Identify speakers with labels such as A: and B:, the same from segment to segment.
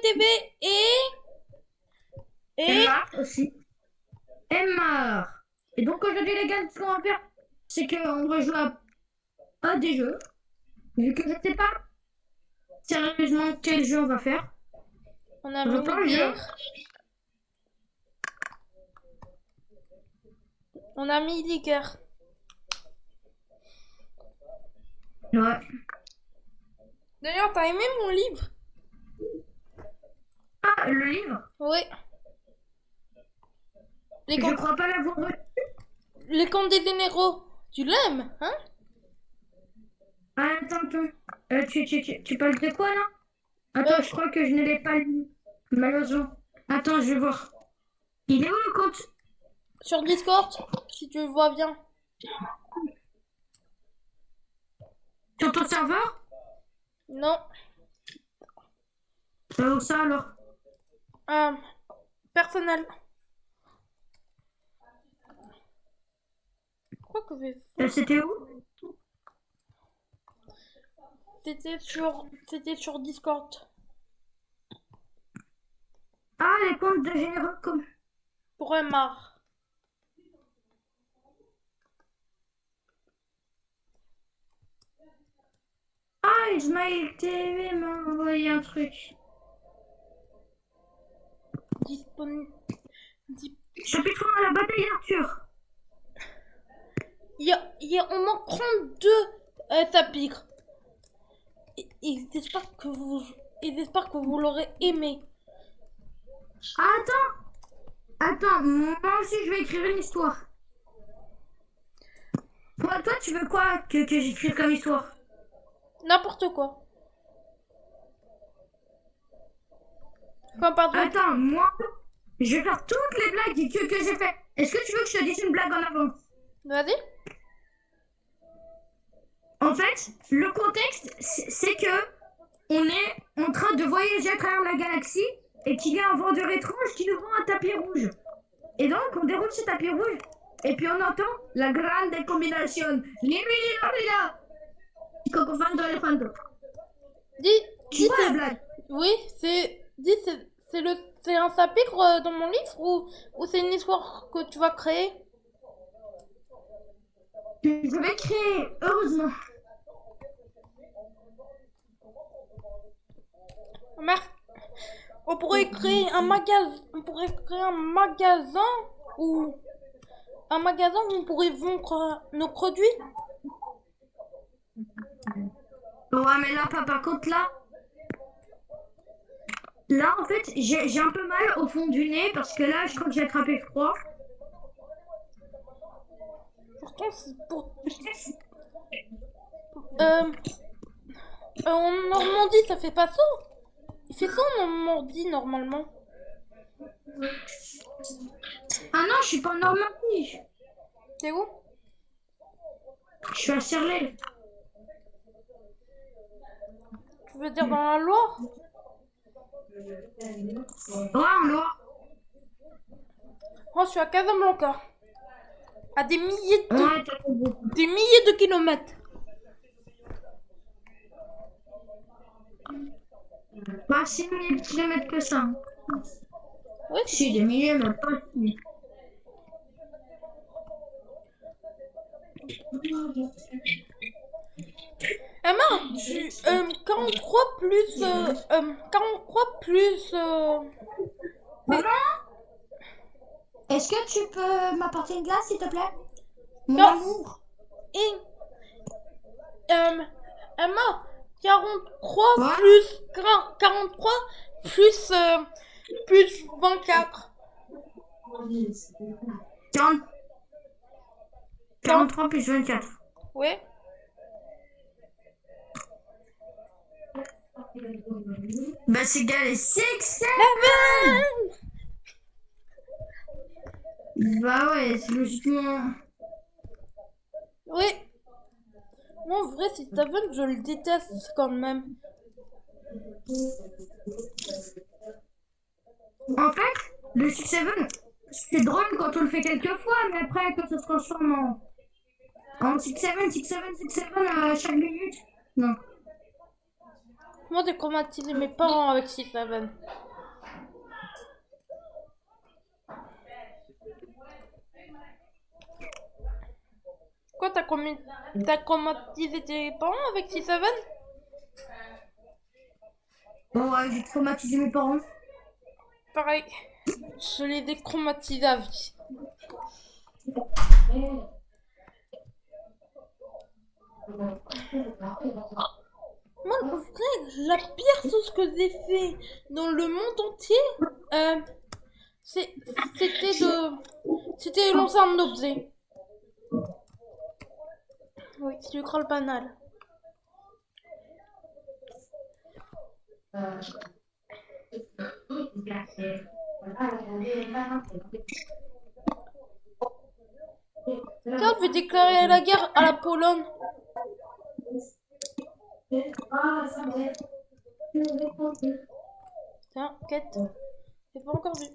A: TV et...
B: Emma aussi. Emma. Et donc aujourd'hui les gars, ce qu'on va faire, c'est qu'on va jouer à des jeux. Vu que je sais pas sérieusement quel jeu on va faire.
A: On a
B: Je
A: mis
B: prends
A: les
B: le jeu.
A: guerres. On a mis les guerres.
B: Ouais.
A: D'ailleurs, t'as aimé mon livre?
B: Ah, le livre.
A: Oui. Les
B: Je
A: contes,
B: crois pas l'avoir reçu.
A: les contes des généraux. Tu l'aimes, hein?
B: Ah, attends. Tu parles de quoi là?
A: Euh,
B: Attends, je crois que je ne l'ai pas lu. Malheureusement. Attends, je vais voir. Il est où le compte?
A: sur Discord, si tu le vois bien.
B: Sur ton serveur?
A: Non.
B: Où ça alors?
A: Euh, personnel. Quoi que
B: C'était où?
A: c'était sur Discord.
B: Ah, les comptes de généraux comme.
A: Pour un marre.
B: Ah, Ismaël TV m'a envoyé un truc.
A: Disponible.
B: Chapitre 1, la bataille d'Arthur.
A: On manque 32 chapitres. Ils espèrent que vous l'aurez aimé.
B: Ah, attends, moi aussi je vais écrire une histoire. Toi, tu veux quoi que j'écrive comme histoire?
A: N'importe quoi. Comme par exemple,
B: Attends, moi, je vais faire toutes les blagues que j'ai fait. Est-ce que tu veux que je te dise une blague en avance?
A: vas-y.
B: En fait, le contexte, c'est que on est en train de voyager à travers la galaxie et qu'il y a un vendeur étrange qui nous vend un tapis rouge. Et donc, on déroule ce tapis rouge et puis on entend la grande combinaison. Libri, Coco Fanto Elefanto.
A: Dis,
B: Tu vois la blague?
A: oui, c'est un chapitre dans mon livre ou c'est une histoire que tu vas créer?
B: Je vais créer, heureusement.
A: Merci. On pourrait créer un magasin ou un magasin où on pourrait vendre nos produits.
B: Ouais, mais là, par contre, là, en fait, j'ai un peu mal au fond du nez parce que là, je crois que j'ai attrapé froid.
A: Pourtant, euh, en Normandie, ça fait pas ça. Il fait ça en Normandie normalement.
B: Ah non, je suis pas en Normandie.
A: C'est où?
B: Je suis à Cerlel.
A: Tu veux dire dans la Loire?
B: Ouais, en Loire.
A: Moi, je suis à Casablanca. À
B: Ouais, t'as raison.
A: des milliers de kilomètres.
B: Pas si milliers de kilomètres que ça.
A: Oui,
B: Si, des milliers, mais pas si.
A: Emma, 43 plus 43 plus
B: Maman, est-ce que tu peux m'apporter une glace, s'il te plaît? Mon
A: quar-
B: amour.
A: et Emma, 43
B: Ouais.
A: plus 43 plus plus 24.
B: 40
A: 40,
B: 43 plus 24.
A: ouais.
B: Bah, c'est égal à 6. Bah ouais, c'est logiquement.
A: Oui. Moi, en vrai, si Steven, je le déteste quand même.
B: En fait, le 6-7, c'est drôle quand on le fait quelques fois, mais après, quand ça se transforme en 6-7, 6-7, 6-7 chaque minute. Non.
A: Moi, j'ai traumatisé mes parents avec 6-7. Quoi, t'as traumatisé tes parents avec 6-7?
B: Bon, ouais, j'ai traumatisé mes parents.
A: Pareil, je les ai traumatisés à vie. Moi, en vrai, la pire chose que j'ai fait dans le monde entier, c'était lancer un objet. Oui, c'est du troll banal. Tiens, je vais déclarer la guerre à la Pologne. Tiens, quête. J'ai pas encore vu.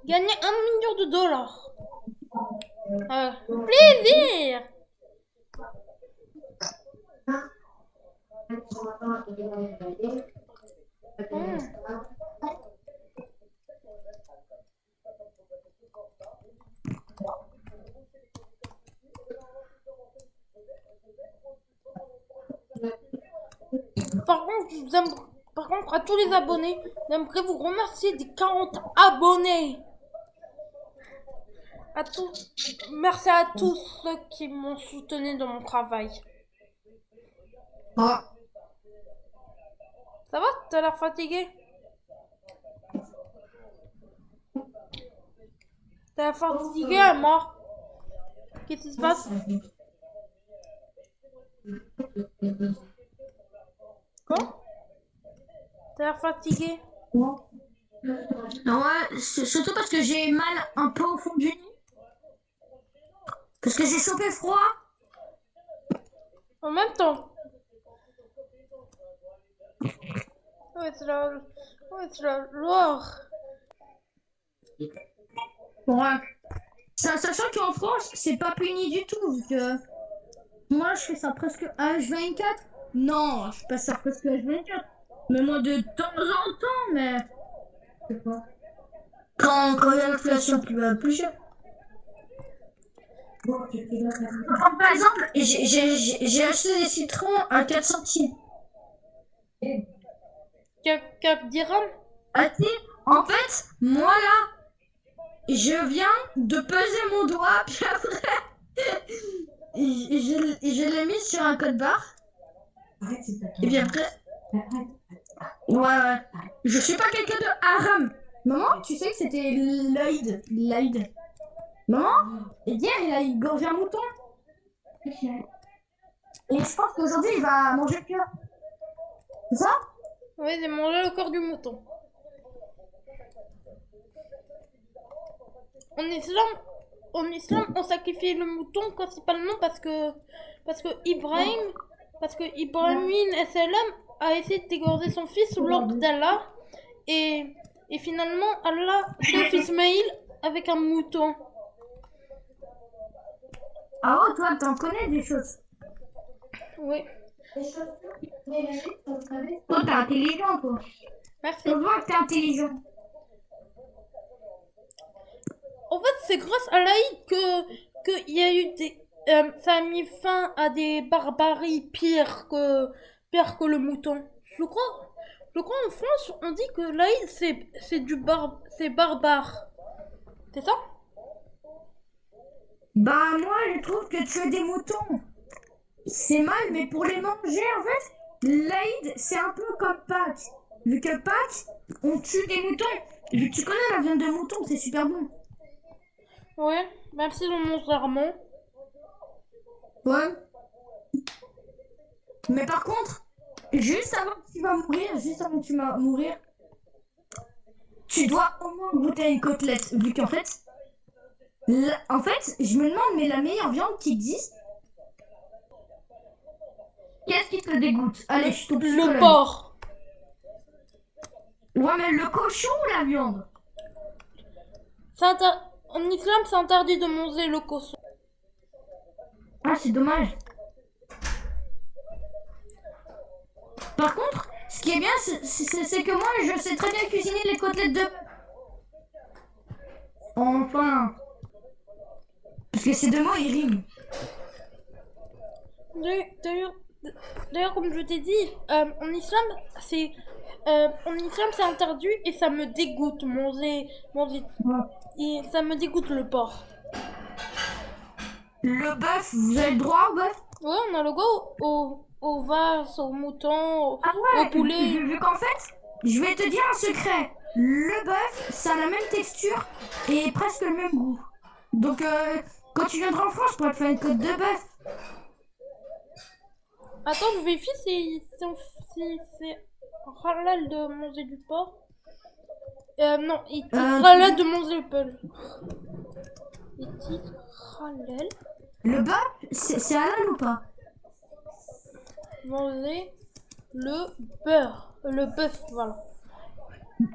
A: Gagner 1 million de dollars. Plaisir. Par contre, à tous les abonnés, j'aimerais vous remercier des 40 abonnés. Merci à tous ceux qui m'ont soutenu dans mon travail.
B: Oh.
A: Ça va? T'as l'air fatigué? T'as l'air fatigué, Emma? Qu'est-ce qui se passe? Quoi? T'as l'air fatigué?
B: Non, ouais, surtout parce que j'ai mal un peu au fond du nez. Parce que j'ai chopé froid.
A: En même temps. Ouais, c'est la loire.
B: Ouais. Sachant qu'en France, c'est pas puni du tout, vu que moi je fais ça presque H24. Non, je fais pas ça presque H24. Mais moi de temps en temps, mais. Je sais pas. Quand il y a l'inflation qui va plus cher. Par exemple, j'ai acheté des citrons à 4 centimes.
A: 4 dirhams?
B: Ah, si, en fait, moi là, je viens de peser mon doigt, puis après, je l'ai mis sur un code barre. Et puis après, ouais, je suis pas quelqu'un de haram. Maman, tu sais que c'était Lloyd. Maman, hier il a égorgé un mouton. Et je pense qu'aujourd'hui il va manger le cœur. C'est ça?
A: Oui, j'ai mangé le corps du mouton. En islam, on sacrifie le mouton principalement parce que Ibrahim salam a essayé d'égorger son fils sous l'ordre d'Allah et finalement Allah sauve Ismaïl avec un mouton.
B: Ah oh, toi t'en connais des choses.
A: Oui.
B: Toi t'es intelligent toi.
A: Merci.
B: Je vois que t'es intelligent.
A: En fait, c'est grâce à l'Aïd que il y a eu des ça a mis fin à des barbaries pires que le mouton. Je crois en France, on dit que l'Aïd c'est barbare. C'est ça?
B: Bah moi je trouve que tuer des moutons, c'est mal, mais pour les manger en fait, l'Aïd c'est un peu comme Pâques. Vu que Pâques, on tue des moutons. Vu que tu connais la viande de mouton, c'est super bon.
A: Ouais, même si on mange rarement.
B: Ouais. Mais par contre, juste avant que tu vas mourir, tu dois au moins goûter une côtelette. Vu qu'en fait, en fait, je me demande, mais la meilleure viande qui existe, qu'est-ce qui te dégoûte? Allez, je tombe
A: Le porc.
B: Ouais, mais le cochon ou la viande?
A: En islam, c'est interdit de manger le cochon.
B: Ah, c'est dommage. Par contre, ce qui est bien, c'est que moi, je sais très bien cuisiner les côtelettes de... Enfin... Parce que ces deux mots, ils riment.
A: D'ailleurs, comme je t'ai dit, en islam, c'est interdit et ça me dégoûte manger, et ça me dégoûte le porc.
B: Le bœuf, vous avez le droit au bœuf?
A: Ouais, on a le goût aux vaches, aux moutons, au poulet.
B: Vu qu'en fait, je vais te dire un secret. Le bœuf, ça a la même texture et presque le même goût. Donc, quand tu viendras en France, je pourrais te faire une côte de bœuf.
A: Attends, je vérifie si c'est halal de manger du porc. Non, il dit halal de manger le porc. Il dit halal.
B: Le bœuf, c'est halal ou pas?
A: Manger le beurre. Le bœuf, voilà.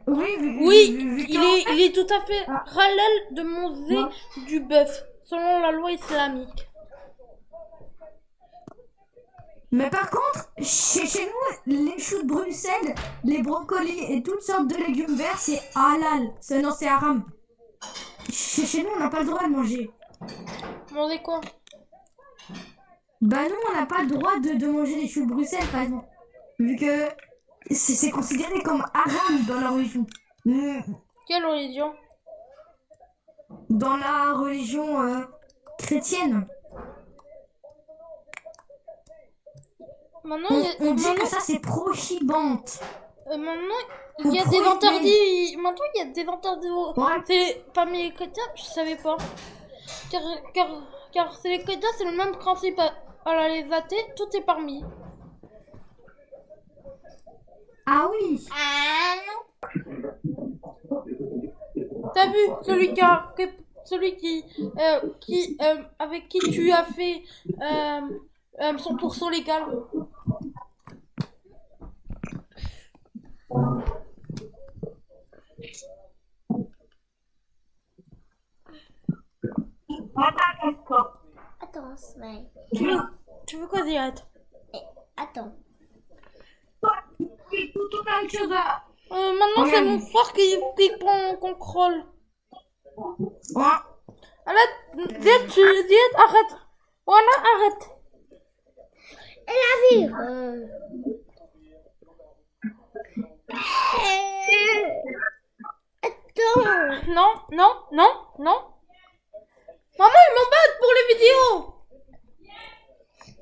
B: Oui,
A: il est tout à fait halal de manger du bœuf, selon la loi islamique.
B: Mais par contre, chez nous, les choux de Bruxelles, les brocolis et toutes sortes de légumes verts, c'est halal. Non, c'est haram. Chez nous, on n'a pas le droit de manger.
A: Manger quoi?
B: Bah nous, on n'a pas le droit de manger les choux de Bruxelles, par exemple. Vu que c'est considéré comme haram dans la religion.
A: Quelle religion?
B: Dans la religion chrétienne.
A: Maintenant,
B: On dit que ça, c'est prohibante.
A: Maintenant, il y a des interdits. Maintenant, il y a des interdits. C'est parmi les chrétiens, je savais pas. Car c'est les chrétiens, c'est le même principe à les athées, tout est permis.
B: Ah oui.
A: T'as vu celui avec qui tu as fait 100% légal.
C: Attends, Smile.
A: Tu veux quoi, Ziad?
C: Attends.
A: Maintenant, c'est mon frère qui prend contrôle. Arrête, Ziad, arrête. Voilà, arrête.
C: Et la vie. Attends.
A: Non. Maman, ils m'embêtent pour les vidéos.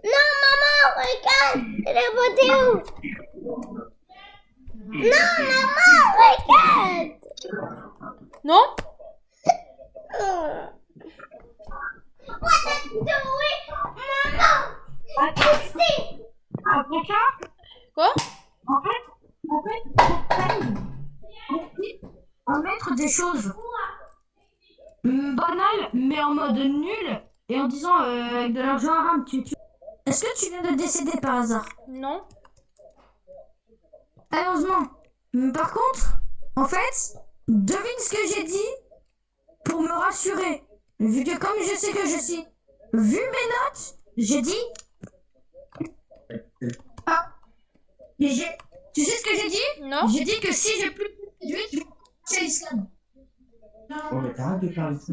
C: Non, maman, regarde les vidéos. Non, maman, regarde.
A: Non?
C: What are you doing, maman? Ici.
A: Quoi?
B: En fait, on mettre des choses banales, mais en mode nul, et en disant avec de l'argent haram, Est-ce que tu viens de décéder par hasard?
A: Non.
B: Heureusement. Par contre, en fait, devine ce que j'ai dit pour me rassurer. Vu que comme je sais que je suis... Vu mes notes, j'ai dit... Ah. Tu sais ce que j'ai dit?
A: Non.
B: J'ai dit que si j'ai plus de 18, je vais passer à l'islam.
D: Oh, mais t'arrêtes de parler de ça.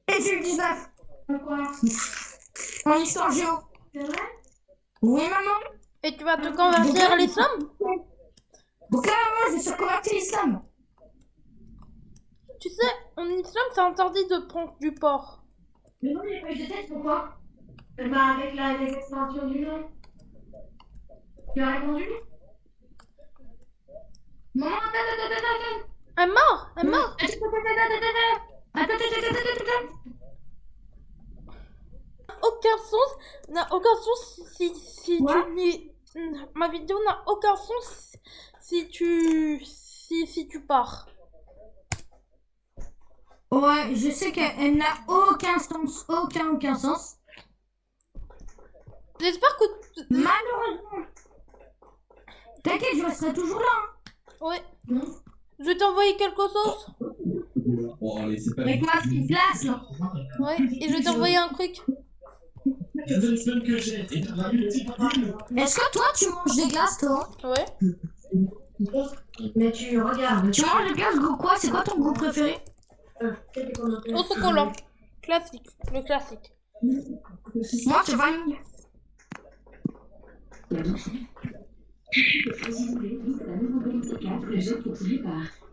B: Et j'ai eu 19. En histoire géo.
C: C'est vrai?
B: Oui, maman.
A: Et tu vas te convertir à l'islam?
B: Donc là, maman, je me suis reconvertie à l'islam.
A: Tu sais, en islam, c'est interdit de prendre du porc.
C: Mais non, il n'y a pas eu de test, pourquoi? Bah, avec les extensions du nom. Tu as répondu?
B: Maman, attends.
A: Elle est morte.
B: Attends.
A: N'a aucun sens si tu n'es... Ma vidéo n'a aucun sens si tu pars.
B: Ouais, je sais qu'elle n'a aucun sens. Aucun sens.
A: J'espère que...
B: Malheureusement. T'inquiète, je resterai toujours là.
A: Ouais. Je vais t'envoyer quelque chose.
D: Bon, allez, c'est pas
B: Avec ma petite place, là.
A: Ouais. Et je vais t'envoyer un truc.
B: Est-ce que toi, tu manges des glaces, toi?
A: Ouais.
C: Mais tu regardes.
B: Tu manges des glaces goût quoi? C'est quoi ton goût préféré?
C: Quel est ton nom?
A: Au chocolat. Classique. Le classique.
B: Moi, c'est vanille.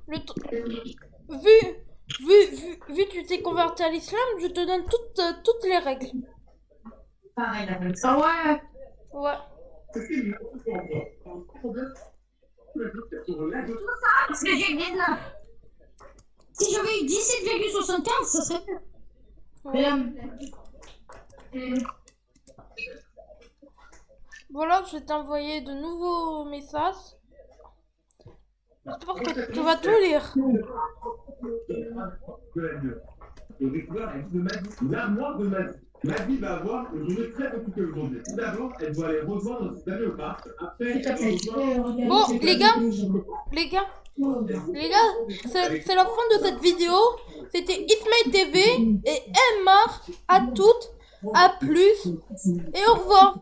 A: Le t- vu que tu t'es converti à l'islam, je te donne toutes les règles.
C: Pareil, la même.
B: Ah ouais.
A: Ouais.
B: Parce que j'ai 19. Si j'avais eu 17,75, ça serait mieux.
A: Ouais. Voilà, je vais t'envoyer de nouveaux messages. J'espère que tu vas tout lire.
E: Ma vie va avoir une journée très occupée aujourd'hui. Tout d'abord, elle doit aller rejoindre ses amis au parc. Après,
A: Bon, les gars, c'est la fin de cette vidéo. C'était Ismail TV et Mr. À toutes, à plus et au revoir.